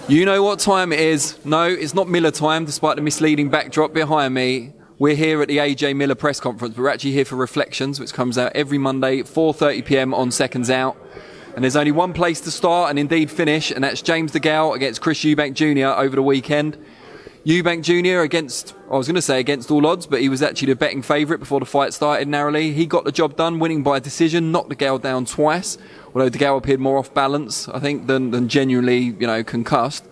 You know what time it is. No, it's not Miller time, despite the misleading backdrop behind me. We're here at the AJ Miller press conference, but we're actually here for ReFLEXions, which comes out every Monday at 4:30 p.m. on SecondsOut. And there's only one place to start and indeed finish, and that's James DeGale against Chris Eubank Jr. over the weekend. Eubank Jr. against all odds, but he was actually the betting favourite before the fight started narrowly. He got the job done, winning by decision, knocked DeGale down twice, although DeGale appeared more off balance, I think, than genuinely, concussed.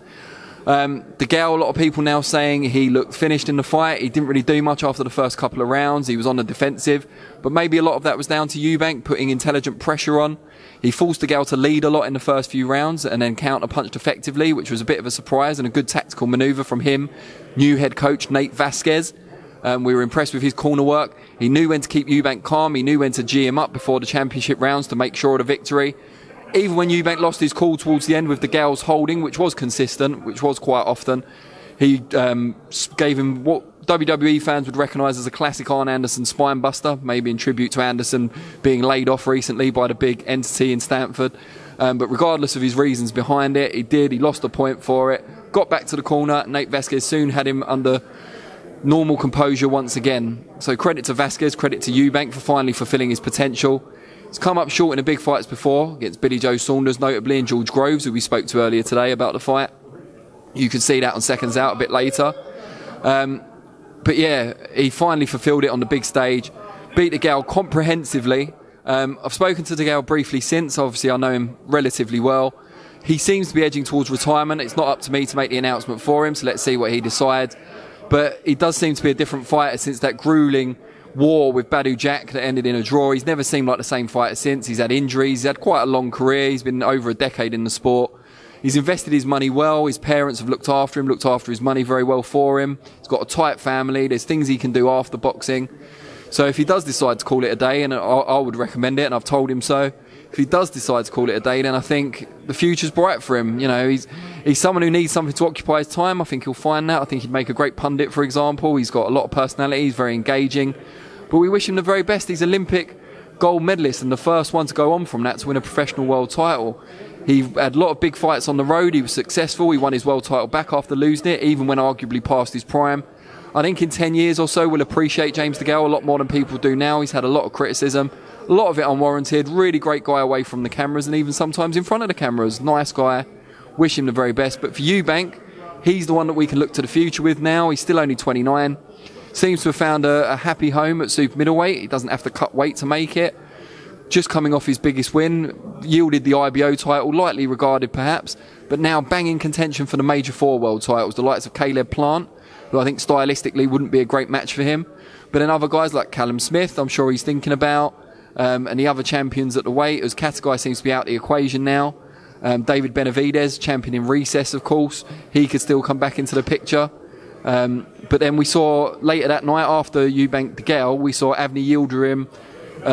DeGale, a lot of people now saying he looked finished in the fight. He didn't really do much after the first couple of rounds. He was on the defensive, but maybe a lot of that was down to Eubank putting intelligent pressure on. He forced DeGale to lead a lot in the first few rounds and then counter-punched effectively, which was a bit of a surprise and a good tactical manoeuvre from him. New head coach Nate Vasquez. We were impressed with his corner work. He knew when to keep Eubank calm. He knew when to G him up before the championship rounds to make sure of the victory. Even when Eubank lost his cool towards the end with DeGale's holding, which was consistent, which was quite often, he gave him what WWE fans would recognise as a classic Arn Anderson spine buster, maybe in tribute to Anderson being laid off recently by the big entity in Stanford. But regardless of his reasons behind it, he lost a point for it, got back to the corner. Nate Vasquez soon had him under normal composure once again. So credit to Vasquez, credit to Eubank for finally fulfilling his potential. He's come up short in the big fights before, against Billy Joe Saunders notably, and George Groves, who we spoke to earlier today about the fight. You can see that on SecondsOut a bit later. But yeah, he finally fulfilled it on the big stage, beat DeGale comprehensively. I've spoken to DeGale briefly since, obviously I know him relatively well. He seems to be edging towards retirement. It's not up to me to make the announcement for him, so let's see what he decides. But he does seem to be a different fighter since that gruelling war with Badu Jack that ended in a draw. He's never seemed like the same fighter since. He's had injuries, he's had quite a long career, he's been over a decade in the sport. He's invested his money well. His parents have looked after his money very well for him. He's got a tight family. There's things he can do after boxing. So if he does decide to call it a day, and I would recommend it, and I've told him so, if he does decide to call it a day, then I think the future's bright for him. He's someone who needs something to occupy his time. I think he'll find that. I think he'd make a great pundit, for example. He's got a lot of personality. He's very engaging. But we wish him the very best. He's Olympic gold medalist and the first one to go on from that to win a professional world title. He had a lot of big fights on the road. He was successful. He won his world title back after losing it, even when arguably past his prime. I think in 10 years or so we'll appreciate James DeGale a lot more than people do now. He's had a lot of criticism, a lot of it unwarranted. Really great guy away from the cameras and even sometimes in front of the cameras. Nice guy. Wish him the very best. But for Eubank, he's the one that we can look to the future with now. He's still only 29. Seems to have found a happy home at super middleweight. He doesn't have to cut weight to make it. Just coming off his biggest win, yielded the IBO title, lightly regarded perhaps, but now banging contention for the major 4 world titles, the likes of Caleb Plant, who I think stylistically wouldn't be a great match for him. But then other guys like Callum Smith, I'm sure he's thinking about, and the other champions at the weight, as Katagai seems to be out of the equation now. David Benavidez, champion in recess, of course, he could still come back into the picture. But then we saw later that night after Eubank DeGale, we saw Avni Yildirim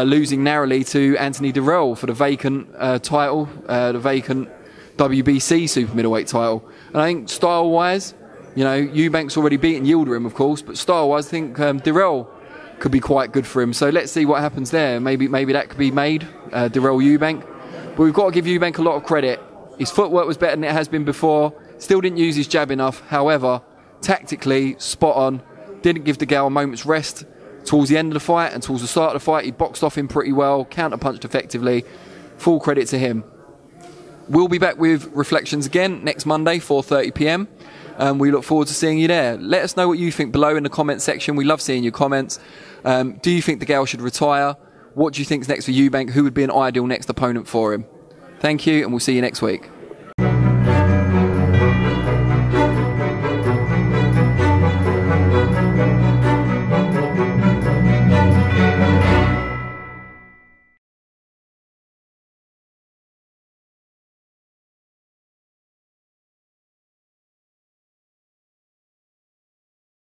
losing narrowly to Anthony Dirrell for the vacant title, the vacant WBC super middleweight title. And I think style-wise, Eubank's already beaten Yildirim, of course, but style-wise, I think Dirrell could be quite good for him. So let's see what happens there. Maybe that could be made, Dirrell Eubank. But we've got to give Eubank a lot of credit. His footwork was better than it has been before. Still didn't use his jab enough. However, tactically, spot on. Didn't give DeGale a moment's rest. Towards the end of the fight and towards the start of the fight, he boxed off him pretty well, counter-punched effectively. Full credit to him. We'll be back with ReFLEXions again next Monday, 4:30 p.m. We look forward to seeing you there. Let us know what you think below in the comment section. We love seeing your comments. Do you think DeGale should retire? What do you think is next for Eubank? Who would be an ideal next opponent for him? Thank you, and we'll see you next week.